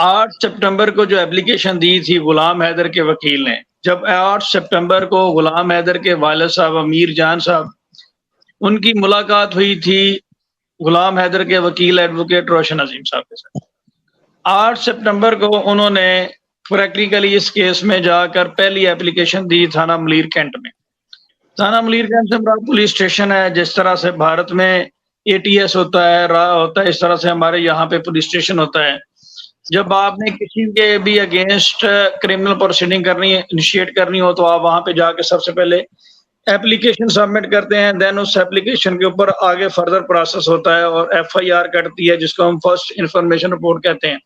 8 September کو جو application دی تھی غلام حیدر کے وکیل نے، جب 8 سپٹمبر کو غلام حیدر کے والد صاحب امیر جان صاحب ان کی ملاقات ہوئی تھی غلام حیدر کے وکیل ایڈوکیٹ روشن عظیم صاحب کے ساتھ، 8 سپٹمبر کو انہوں نے پریکٹیکلی اس کیس میں جا کر پہلی اپلیکیشن دی تھانہ ملیر کینٹ میں۔ تھانہ ملیر کینٹ سے مراد پولیس اسٹیشن ہے، جس طرح سے بھارت میں اے ٹی ایس ہوتا ہے، راہ ہوتا ہے، اس طرح سے ہمارے یہاں پہ پولیس اسٹیشن ہوتا ہے۔ جب آپ نے کسی کے بھی اگینسٹ کرمنل پروسیڈنگ کرنی ہے، انیشیٹ کرنی ہو، تو آپ وہاں پہ جا کے سب سے پہلے اپلیکیشن سبمٹ کرتے ہیں، دین اس اپلیکیشن کے اوپر آگے فردر پروسیس ہوتا ہے اور ایف آئی آر کٹتی ہے، جس کو ہم فرسٹ انفارمیشن رپورٹ کہتے ہیں،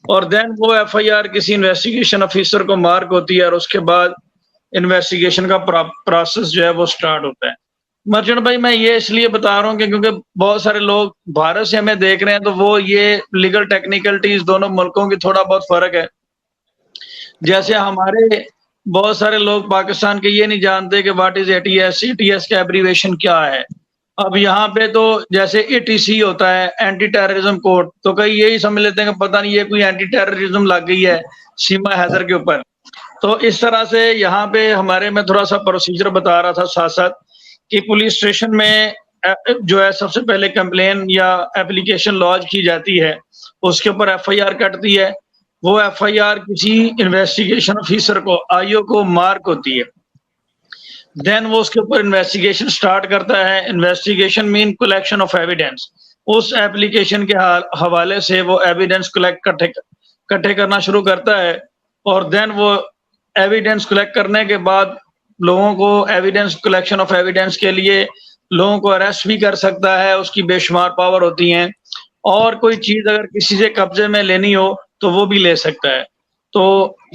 اور دین وہ ایف آئی آر کسی انویسٹیگیشن آفیسر کو مارک ہوتی ہے، اور اس کے بعد انویسٹیگیشن کا پروسیس جو ہے وہ سٹارٹ ہوتا ہے۔ مرچنٹ بھائی میں یہ اس لیے بتا رہا ہوں کہ کیونکہ بہت سارے لوگ بھارت سے ہمیں دیکھ رہے ہیں، تو وہ یہ لیگل ٹیکنیکلٹیز دونوں ملکوں کی تھوڑا بہت فرق ہے۔ جیسے ہمارے بہت سارے لوگ پاکستان کے یہ نہیں جانتے کہ what is A T S, A T S کا ایبریویشن کیا ہے۔ اب یہاں پہ تو جیسے اے ٹی سی ہوتا ہے، اینٹی ٹیررزم کوڈ، تو کئی یہی سمجھ لیتے ہیں کہ پتہ نہیں یہ کوئی اینٹی ٹیررزم لگ گئی ہے سیما حیدر کے اوپر۔ تو اس طرح سے یہاں پہ ہمارے میں تھوڑا سا پروسیجر بتا رہا تھا ساتھ ساتھ کہ پولیس اسٹیشن میں جو ہے سب سے پہلے کمپلین یا اپلیکیشن لانچ کی جاتی ہے، اس کے اوپر ایف آئی آر کٹتی ہے، وہ ایف آئی آر کسی انویسٹیگیشن آفیسر کو آئی او کو مارک ہوتی ہے، دین وہ اس کے اوپر انویسٹیگیشن سٹارٹ کرتا ہے۔ انویسٹیگیشن مین کلیکشن آف ایویڈینس، اس ایپلیکیشن کے حوالے سے وہ ایویڈینس کٹھے کرنا شروع کرتا ہے، اور دین وہ ایویڈینس کلیکٹ کرنے کے بعد لوگوں کو ایویڈینس کلیکشن آف ایویڈینس کے لیے لوگوں کو اریسٹ بھی کر سکتا ہے، اس کی بے شمار پاور ہوتی ہیں، اور کوئی چیز اگر کسی سے قبضے میں لینی ہو تو وہ بھی لے سکتا ہے۔ تو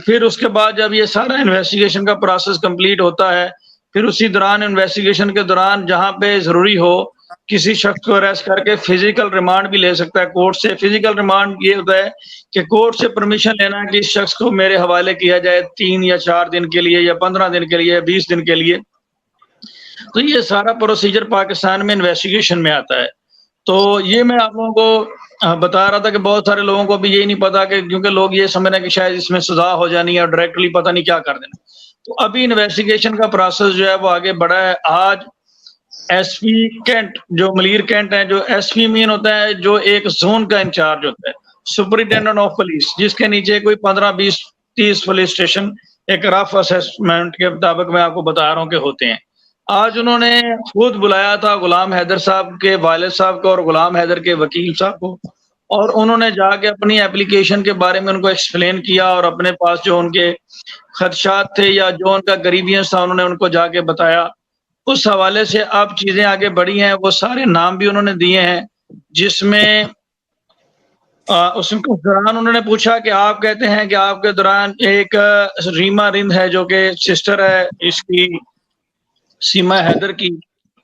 پھر اس کے بعد جب یہ سارا انویسٹیگیشن کا پروسیس کمپلیٹ ہوتا ہے، پھر اسی دوران انویسٹیگیشن کے دوران جہاں پہ ضروری ہو کسی شخص کو اریسٹ کر کے فزیکل ریمانڈ بھی لے سکتا ہے کورٹ سے۔ فزیکل ریمانڈ یہ ہوتا ہے کہ کورٹ سے پرمیشن لینا کہ اس شخص کو میرے حوالے کیا جائے 3 یا 4 دن کے لیے یا 15 دن کے لیے یا 20 دن کے لیے۔ تو یہ سارا پروسیجر پاکستان میں انویسٹیگیشن میں آتا ہے۔ تو یہ میں آپ لوگوں کو بتا رہا تھا کہ بہت سارے لوگوں کو بھی یہی نہیں پتا، کہ کیونکہ لوگ یہ سمجھ رہے ہیں کہ شاید اس میں سزا ہو جانی ہے اور ڈائریکٹلی پتہ نہیں کیا کر دینا۔ تو ابھی انویسٹیگیشن کا پروسیس جو ہے وہ آگے بڑھا ہے۔ آج ایس پی کینٹ جو ملیر کینٹ ہے، جو ایس پی مین ہوتا ہے جو ایک زون کا انچارج ہوتا ہے، سپرنٹینڈنٹ آف پولیس، جس کے نیچے کوئی 15 20 30 پولیس اسٹیشن ایک رف اسیسمنٹ کے مطابق میں آپ کو بتا رہا ہوں کہ ہوتے ہیں۔ آج انہوں نے خود بلایا تھا غلام حیدر صاحب کے والد صاحب کو اور غلام حیدر کے وکیل صاحب کو، اور انہوں نے جا کے اپنی اپلیکیشن کے بارے میں ان کو ایکسپلین کیا، اور اپنے پاس جو ان کے خدشات تھے یا جو ان کا گریوینس تھا انہوں نے ان کو جا کے بتایا۔ اس حوالے سے اب چیزیں آگے بڑھی ہیں، وہ سارے نام بھی انہوں نے دیے ہیں، جس میں اس دوران انہوں نے پوچھا کہ آپ کہتے ہیں کہ آپ کے دوران ایک ریما رند ہے جو کہ سسٹر ہے اس کی سیما حیدر کی،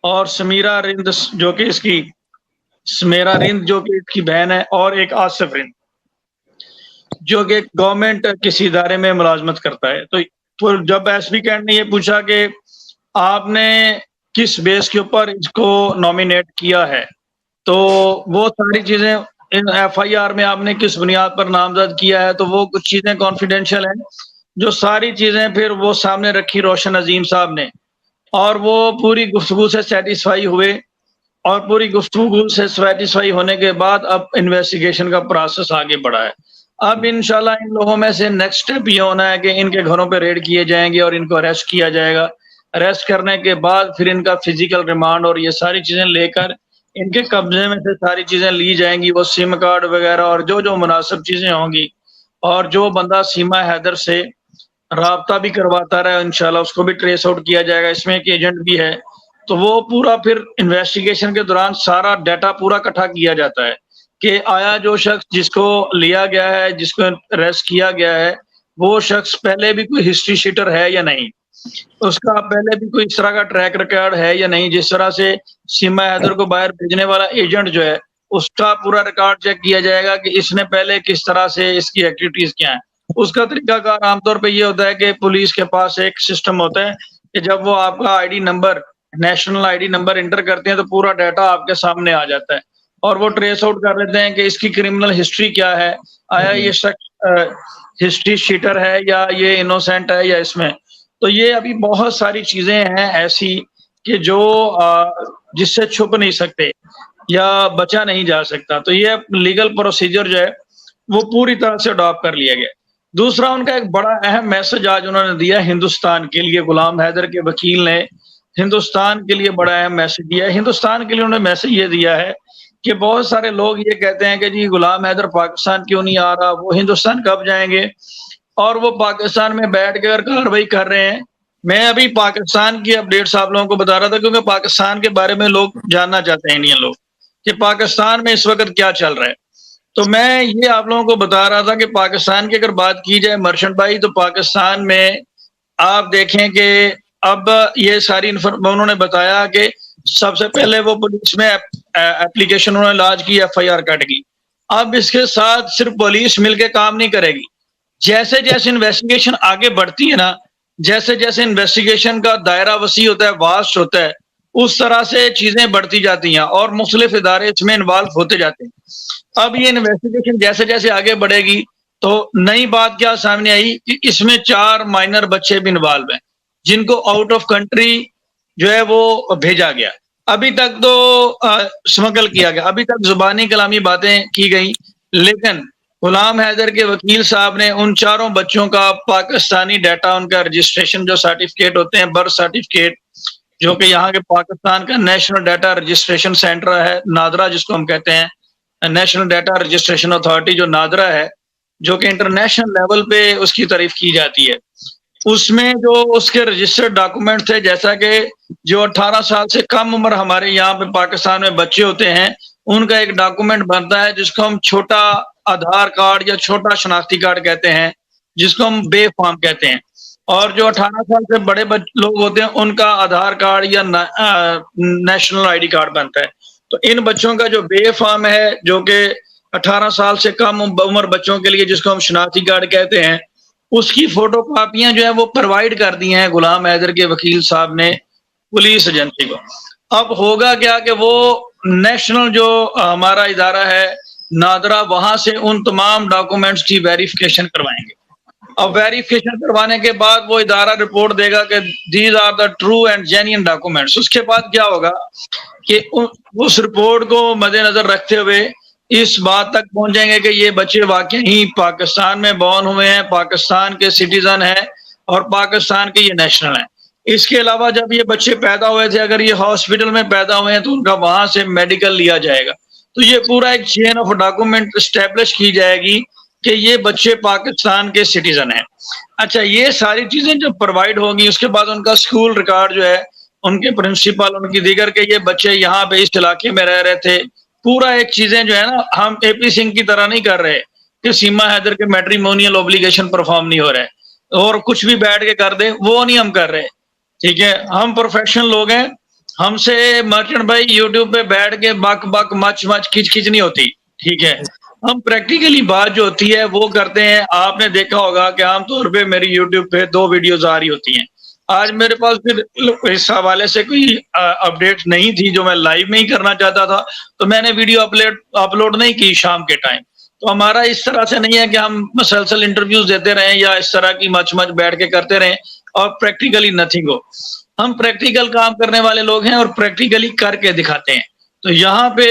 اور سمیرا رند جو کہ اس کی سمیرا رند جو کہ اس کی بہن ہے، اور ایک آصف رند جو کہ گورنمنٹ کسی ادارے میں ملازمت کرتا ہے۔ تو جب ایس پی کینٹ نے یہ پوچھا کہ آپ نے کس بیس کے اوپر اس کو نامینیٹ کیا ہے، تو وہ ساری چیزیں ایف آئی آر میں آپ نے کس بنیاد پر نامزد کیا ہے، تو وہ کچھ چیزیں کانفیڈینشیل ہیں، جو ساری چیزیں پھر وہ سامنے رکھی روشن عظیم صاحب نے، اور وہ پوری گفتگو سے سیٹسفائی ہوئے، اور پوری گفتگو سے سیٹسفائی ہونے کے بعد اب انویسٹیگیشن کا پروسیس آگے بڑھا ہے۔ اب انشاءاللہ ان لوگوں میں سے نیکسٹ اسٹیپ یہ ہونا ہے کہ ان کے گھروں پہ ریڈ کیے جائیں گے اور ان کو اریسٹ کیا جائے گا۔ اریسٹ کرنے کے بعد پھر ان کا فزیکل ریمانڈ اور یہ ساری چیزیں لے کر ان کے قبضے میں سے ساری چیزیں لی جائیں گی، وہ سم کارڈ وغیرہ اور جو مناسب چیزیں ہوں گی، اور جو بندہ سیما حیدر سے رابطہ بھی کرواتا رہا انشاءاللہ اس کو بھی ٹریس آؤٹ کیا جائے گا۔ اس میں ایک ایجنٹ بھی ہے، تو وہ پورا پھر انویسٹیگیشن کے دوران سارا ڈیٹا پورا اکٹھا کیا جاتا ہے کہ آیا جو شخص جس کو لیا گیا ہے، جس کو اریسٹ کیا گیا ہے، وہ شخص پہلے بھی کوئی ہسٹری شیٹر ہے یا نہیں، اس کا پہلے بھی کوئی اس طرح کا ٹریک ریکارڈ ہے یا نہیں۔ جس طرح سے سیما حیدر کو باہر بھیجنے والا ایجنٹ جو ہے اس کا پورا ریکارڈ چیک کیا جائے گا کہ اس نے پہلے کس طرح سے اس کی ایکٹیویٹیز کیا ہیں۔ اس کا طریقہ کار عام طور پہ یہ ہوتا ہے کہ پولیس کے پاس ایک سسٹم ہوتا ہے کہ جب وہ آپ کا I D number, national I D number inter کرتے ہیں تو پورا ڈیٹا آپ کے سامنے آ جاتا ہے۔ اور وہ ٹریس آؤٹ کر لیتے ہیں کہ اس کی کرمنل ہسٹری کیا ہے, آیا یہ شخص ہسٹری شیٹر ہے یا یہ انوسینٹ ہے یا اس میں. تو یہ ابھی بہت ساری چیزیں ہیں ایسی کہ جو جس سے چھپ نہیں سکتے یا بچا نہیں جا سکتا. تو یہ لیگل پروسیجر جو ہے وہ پوری طرح سے اڈاپٹ کر لیا گیا. دوسرا ان کا ایک بڑا اہم میسج آج انہوں نے دیا ہندوستان کے لیے, غلام حیدر کے وکیل نے ہندوستان کے لیے بڑا اہم میسج دیا ہے. ہندوستان کے لیے انہوں نے میسج یہ دیا ہے کہ بہت سارے لوگ یہ کہتے ہیں کہ جی غلام حیدر پاکستان کیوں نہیں آ رہا, وہ ہندوستان کب جائیں گے, اور وہ پاکستان میں بیٹھ کر کارروائی کر رہے ہیں. میں ابھی پاکستان کی اپڈیٹس آپ لوگوں کو بتا رہا تھا کیونکہ پاکستان کے بارے میں لوگ جاننا چاہتے ہیں انڈین لوگ کہ پاکستان میں اس وقت کیا چل رہا ہے. تو میں یہ آپ لوگوں کو بتا رہا تھا کہ پاکستان کی اگر بات کی جائے مرچنٹ بھائی, تو پاکستان میں آپ دیکھیں کہ اب یہ ساری انہوں نے بتایا کہ سب سے پہلے وہ پولیس میں اپلیکیشن انہوں نے لاج کی, ایف آئی آر کٹ کی. اب اس کے ساتھ صرف پولیس مل کے کام نہیں کرے گی, جیسے جیسے انویسٹیگیشن آگے بڑھتی ہے نا, جیسے جیسے انویسٹیگیشن کا دائرہ وسیع ہوتا ہے, واسٹ ہوتا ہے, اس طرح سے چیزیں بڑھتی جاتی ہیں اور مختلف ادارے اس میں انوالو ہوتے جاتے ہیں. اب یہ انویسٹیگیشن جیسے جیسے آگے بڑھے گی تو نئی بات کیا سامنے آئی کہ اس میں 4 مائنر بچے بھی انوالو ہیں جن کو آؤٹ آف کنٹری جو ہے وہ بھیجا گیا. ابھی تک تو اسمگل کیا گیا, ابھی تک زبانی کلامی باتیں کی گئی, لیکن غلام حیدر کے وکیل صاحب نے ان 4 بچوں کا پاکستانی ڈیٹا, ان کا رجسٹریشن جو سرٹیفکیٹ ہوتے ہیں, برتھ سرٹیفکیٹ, جو کہ یہاں کے پاکستان کا نیشنل ڈیٹا رجسٹریشن سینٹر ہے نادرا جس کو ہم کہتے ہیں, نیشنل ڈیٹا رجسٹریشن اتھارٹی جو نادرا ہے, جو کہ انٹرنیشنل لیول پہ اس کی تعریف کی جاتی ہے, اس میں جو اس کے رجسٹرڈ ڈاکومنٹ تھے, جیسا کہ جو 18 سال سے کم عمر ہمارے یہاں پہ پاکستان میں بچے ہوتے ہیں ان کا ایک ڈاکومنٹ بنتا ہے جس کو ہم چھوٹا آدھار کارڈ یا چھوٹا شناختی کارڈ کہتے ہیں, جس کو ہم بے فارم کہتے ہیں. اور جو 18 سال سے بڑے لوگ ہوتے ہیں ان کا آدھار کارڈ یا نیشنل آئی ڈی کارڈ بنتا ہے. تو ان بچوں کا جو بے فارم ہے, جو کہ 18 سال سے کم عمر بچوں کے لیے جس کو ہم شناختی کارڈ کہتے ہیں, اس کی فوٹو کاپیاں جو ہے وہ پرووائڈ کر دی ہیں غلام حیدر کے وکیل صاحب نے پولیس ایجنسی کو. اب ہوگا کیا کہ وہ نیشنل جو ہمارا ادارہ ہے نادرا, وہاں سے ان تمام ڈاکومنٹس کی ویریفیکیشن کروائیں گے. اب ویریفیکیشن کروانے کے بعد وہ ادارہ رپورٹ دے گا کہ these are the true and genuine documents. اس کے بعد کیا ہوگا کہ اس رپورٹ کو مد نظر رکھتے ہوئے اس بات تک پہنچیں گے کہ یہ بچے واقعی پاکستان میں بورن ہوئے ہیں, پاکستان کے سٹیزن ہیں اور پاکستان کے یہ نیشنل ہیں. اس کے علاوہ جب یہ بچے پیدا ہوئے تھے, اگر یہ ہاسپٹل میں پیدا ہوئے ہیں تو ان کا وہاں سے میڈیکل لیا جائے گا. تو یہ پورا ایک چین آف ڈاکومنٹ اسٹیبلش کی جائے گی کہ یہ بچے پاکستان کے سٹیزن ہیں. اچھا, یہ ساری چیزیں جب پرووائڈ ہوں گی اس کے بعد ان کا اسکول ریکارڈ جو ہے, ان کے پرنسپل, ان کی دیگر کے یہ بچے یہاں پہ اس علاقے میں رہ رہے تھے, پورا ایک چیزیں جو ہے نا, ہم اے پی سنگھ کی طرح نہیں کر رہے کہ سیما حیدر کے میٹریمونیل اوبلیگیشن پرفارم نہیں ہو رہے اور کچھ بھی بیٹھ کے کر دے, وہ نہیں ہم کر رہے. ٹھیک ہے, ہم پروفیشنل لوگ ہیں, ہم سے مرچنٹ بھائی یوٹیوب پہ بیٹھ کے بک بک مچ مچ کھچ کھچ نہیں ہوتی. ٹھیک ہے, ہم پریکٹیکلی بات جو ہوتی ہے وہ کرتے ہیں. آپ نے دیکھا ہوگا کہ عام طور پہ میری یوٹیوب پہ 2 ویڈیوز آ رہی ہوتی ہیں. آج میرے پاس پھر اس حوالے سے کوئی اپڈیٹ نہیں تھی جو میں لائیو میں ہی کرنا چاہتا تھا, تو میں نے ویڈیو اپلوڈ نہیں کی شام کے ٹائم. تو ہمارا اس طرح سے نہیں ہے کہ ہم مسلسل انٹرویوز دیتے رہیں یا اس طرح کی مچ مچ بیٹھ کے کرتے رہیں اور پریکٹیکلی نتھنگ ہو. ہم پریکٹیکل کام کرنے والے لوگ ہیں اور پریکٹیکلی کر کے دکھاتے ہیں. تو یہاں پہ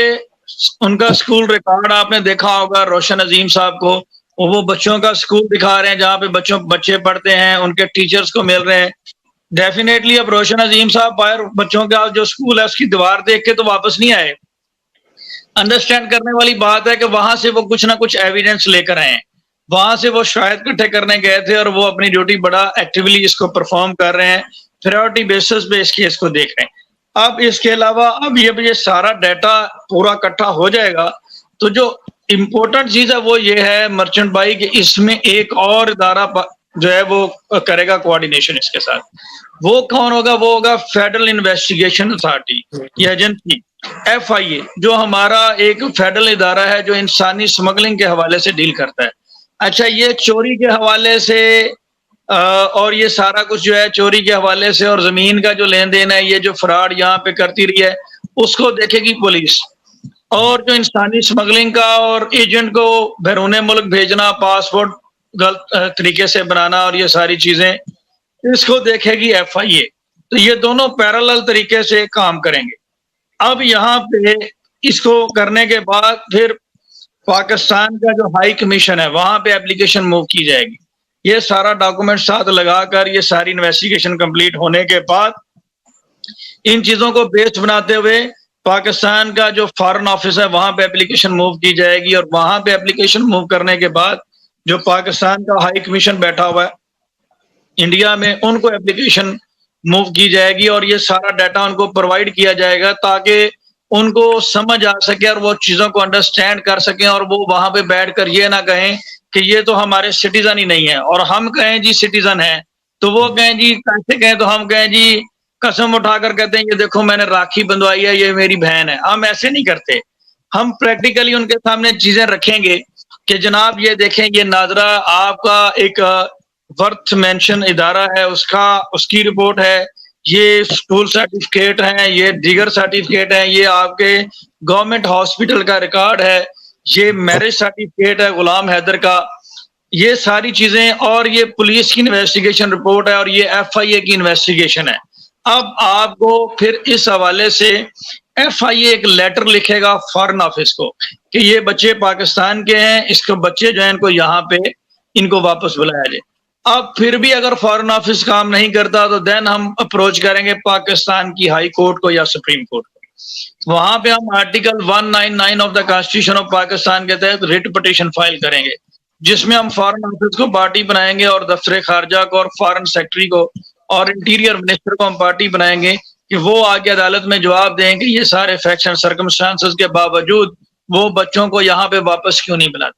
ان کا اسکول ریکارڈ آپ نے دیکھا ہوگا روشن عظیم صاحب کو, وہ بچوں کا اسکول دکھا رہے ہیں جہاں پہ بچے پڑھتے ہیں, ان کے ٹیچرز کو مل رہے ہیں. ڈیفینیٹلی اب روشن عظیم صاحب باہر بچوں کا جو اسکول ہے اس کی دیوار دیکھ کے تو واپس نہیں آئے. انڈرسٹینڈ کرنے والی بات ہے کہ وہاں سے وہ کچھ نہ کچھ ایویڈنس لے کر آئے ہیں, وہاں سے وہ شاید اکٹھے کرنے گئے تھے اور وہ اپنی ڈیوٹی بڑا ایکٹیولی اس کو پرفارم کر رہے ہیں, پرائیورٹی بیسس پہ اس کیس کو دیکھ رہے ہیں. اب اس کے علاوہ اب یہ سارا ڈیٹا پورا اکٹھا ہو جائے گا تو جو امپورٹنٹ چیز ہے وہ یہ ہے مرچنٹ بھائی کہ اس میں ایک اور ادارہ جو ہے وہ کرے گا کوآرڈینیشن اس کے ساتھ. وہ کون ہوگا؟ وہ ہوگا فیڈرل انویسٹیگیشن اتھارٹی یا ایجنسی, ایف آئی اے, جو ہمارا ایک فیڈرل ادارہ ہے جو انسانی سمگلنگ کے حوالے سے ڈیل کرتا ہے. اچھا, یہ چوری کے حوالے سے اور یہ سارا کچھ جو ہے چوری کے حوالے سے اور زمین کا جو لین دین ہے, یہ جو فراڈ یہاں پہ کرتی رہی ہے اس کو دیکھے گی پولیس. اور جو انسانی اسمگلنگ کا اور ایجنٹ کو بیرون ملک بھیجنا، پاسپورٹ غلط طریقے سے بنانا اور یہ ساری چیزیں، اس کو دیکھے گی ایف آئی اے. تو یہ دونوں پیرالل طریقے سے کام کریں گے. اب یہاں پہ اس کو کرنے کے بعد پھر پاکستان کا جو ہائی کمیشن ہے وہاں پہ اپلیکیشن موو کی جائے گی. یہ سارا ڈاکومنٹ ساتھ لگا کر یہ ساری انویسٹیگیشن کمپلیٹ ہونے کے بعد ان چیزوں کو بیس بناتے ہوئے پاکستان کا جو فارن آفس ہے وہاں پہ اپلیکیشن موو کی جائے گی. اور وہاں پہ اپلیکیشن موو کرنے کے بعد جو پاکستان کا ہائی کمیشن بیٹھا ہوا ہے انڈیا میں، ان کو اپلیکیشن موو کی جائے گی اور یہ سارا ڈیٹا ان کو پرووائڈ کیا جائے گا تاکہ ان کو سمجھ آ سکے اور وہ چیزوں کو انڈرسٹینڈ کر سکیں اور وہ وہاں پہ بیٹھ کر یہ نہ کہیں کہ یہ تو ہمارے سٹیزن ہی نہیں ہے، اور ہم کہیں جی سٹیزن ہیں تو وہ کہیں جی کیسے کہیں تو ہم کہیں جی قسم اٹھا کر کہتے ہیں یہ دیکھو میں نے راکھی بندھوائی ہے، یہ میری بہن ہے. ہم ایسے نہیں کرتے. ہم پریکٹیکلی ان کے سامنے چیزیں رکھیں گے کہ جناب یہ دیکھیں یہ ناظرہ آپ کا ایک ورتھ مینشن ادارہ ہے، اس کی رپورٹ ہے، یہ اسکول سرٹیفکیٹ ہیں، یہ دیگر سرٹیفکیٹ ہیں، یہ آپ کے گورنمنٹ ہاسپٹل کا ریکارڈ ہے، یہ میرج سرٹیفکیٹ ہے غلام حیدر کا، یہ ساری چیزیں، اور یہ پولیس کی انویسٹیگیشن رپورٹ ہے اور یہ ایف آئی اے کی انویسٹیگیشن ہے. اب آپ کو پھر اس حوالے سے ایف آئی اے ایک لیٹر لکھے گا فارن آفس کو کہ یہ بچے پاکستان کے ہیں، اس کو بچے جو ہیں ان کو یہاں پہ ان کو واپس بلایا جائے. اب پھر بھی اگر فارن آفس کام نہیں کرتا تو دین ہم اپروچ کریں گے پاکستان کی ہائی کورٹ کو یا سپریم کورٹ کو. وہاں پہ ہم article 199 of the constitution of Pakistan کے تحت ریٹ پٹیشن فائل کریں گے جس میں ہم فارن آفس کو پارٹی بنائیں گے اور دفتر خارجہ کو اور فارن سیکٹری کو اور انٹیریئر منسٹر کو ہم پارٹی بنائیں گے کہ وہ آگے عدالت میں جواب دیں کہ یہ سارے فیکٹس اینڈ سرکمسٹانسز کے باوجود وہ بچوں کو یہاں پہ واپس کیوں نہیں بلاتے.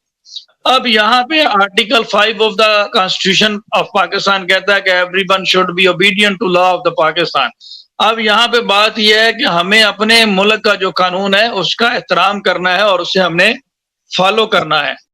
اب یہاں پہ article 5 of the constitution of Pakistan کہتا ہے کہ everyone should be obedient to law of the Pakistan. اب یہاں پہ بات یہ ہے کہ ہمیں اپنے ملک کا جو قانون ہے اس کا احترام کرنا ہے اور اسے ہم نے فالو کرنا ہے.